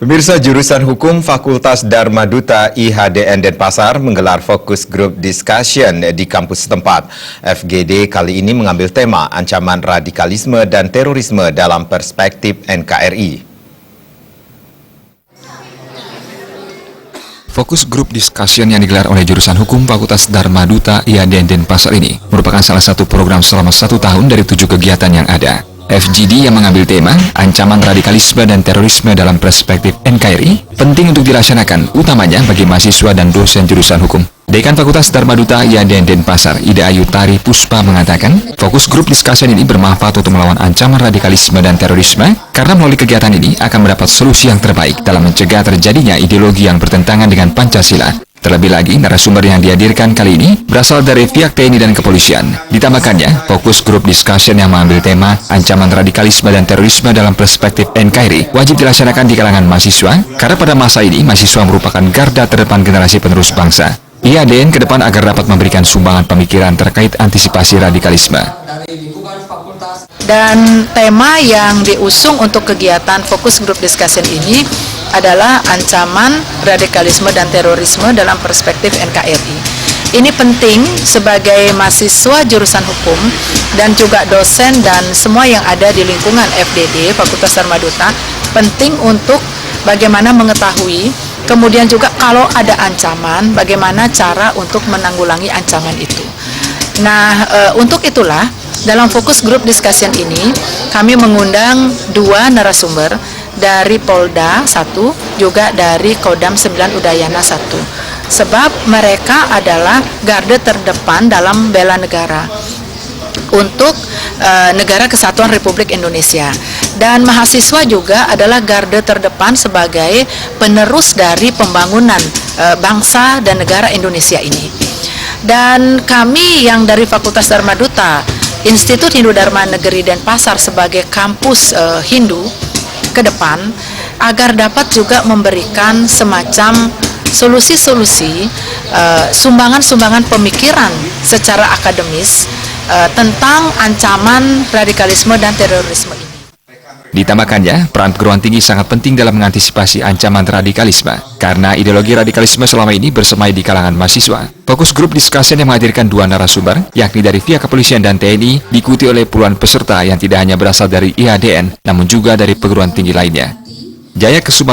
Pemirsa, jurusan Hukum Fakultas Dharma Duta IHDN Denpasar menggelar fokus group discussion di kampus setempat. FGD kali ini mengambil tema ancaman radikalisme dan terorisme dalam perspektif NKRI. Fokus grup discussion yang digelar oleh jurusan Hukum Fakultas Dharma Duta IHDN Denpasar ini merupakan salah satu program selama 1 tahun dari 7 kegiatan yang ada. FGD yang mengambil tema ancaman radikalisme dan terorisme dalam perspektif NKRI penting untuk dilaksanakan, utamanya bagi mahasiswa dan dosen jurusan hukum. Dekan Fakultas Dharma Duta IHDN Denpasar, Ida Ayu Tari Puspa mengatakan, fokus grup discussion ini bermanfaat untuk melawan ancaman radikalisme dan terorisme karena melalui kegiatan ini akan mendapat solusi yang terbaik dalam mencegah terjadinya ideologi yang bertentangan dengan Pancasila. Terlebih lagi, narasumber yang dihadirkan kali ini berasal dari pihak TNI dan kepolisian. Ditambahkannya, fokus grup discussion yang mengambil tema ancaman radikalisme dan terorisme dalam perspektif NKRI wajib dilaksanakan di kalangan mahasiswa, karena pada masa ini mahasiswa merupakan garda terdepan generasi penerus bangsa. IHDN ke depan agar dapat memberikan sumbangan pemikiran terkait antisipasi radikalisme. Dan tema yang diusung untuk kegiatan fokus group discussion ini adalah ancaman radikalisme dan terorisme dalam perspektif NKRI. Ini penting sebagai mahasiswa jurusan hukum dan juga dosen dan semua yang ada di lingkungan FDD, Fakultas Dharma Duta, penting untuk bagaimana mengetahui, kemudian juga kalau ada ancaman, bagaimana cara untuk menanggulangi ancaman itu. Nah, untuk itulah, dalam fokus group discussion ini, kami mengundang 2 narasumber dari Polda 1, juga dari Kodam 9 Udayana 1. Sebab mereka adalah garda terdepan dalam bela negara untuk Negara Kesatuan Republik Indonesia. Dan mahasiswa juga adalah garda terdepan sebagai penerus dari pembangunan bangsa dan negara Indonesia ini. Dan kami yang dari Fakultas Dharma Duta, Institut Hindu Dharma Negeri Denpasar sebagai kampus Hindu ke depan, agar dapat juga memberikan semacam solusi-solusi, sumbangan-sumbangan pemikiran secara akademis tentang ancaman radikalisme dan terorisme ini. Ditambahkannya, peran perguruan tinggi sangat penting dalam mengantisipasi ancaman radikalisme, karena ideologi radikalisme selama ini bersemai di kalangan mahasiswa. Fokus grup discussion yang menghadirkan 2 narasumber, yakni dari pihak kepolisian dan TNI, diikuti oleh puluhan peserta yang tidak hanya berasal dari IHDN, namun juga dari perguruan tinggi lainnya. Jaya Kesuma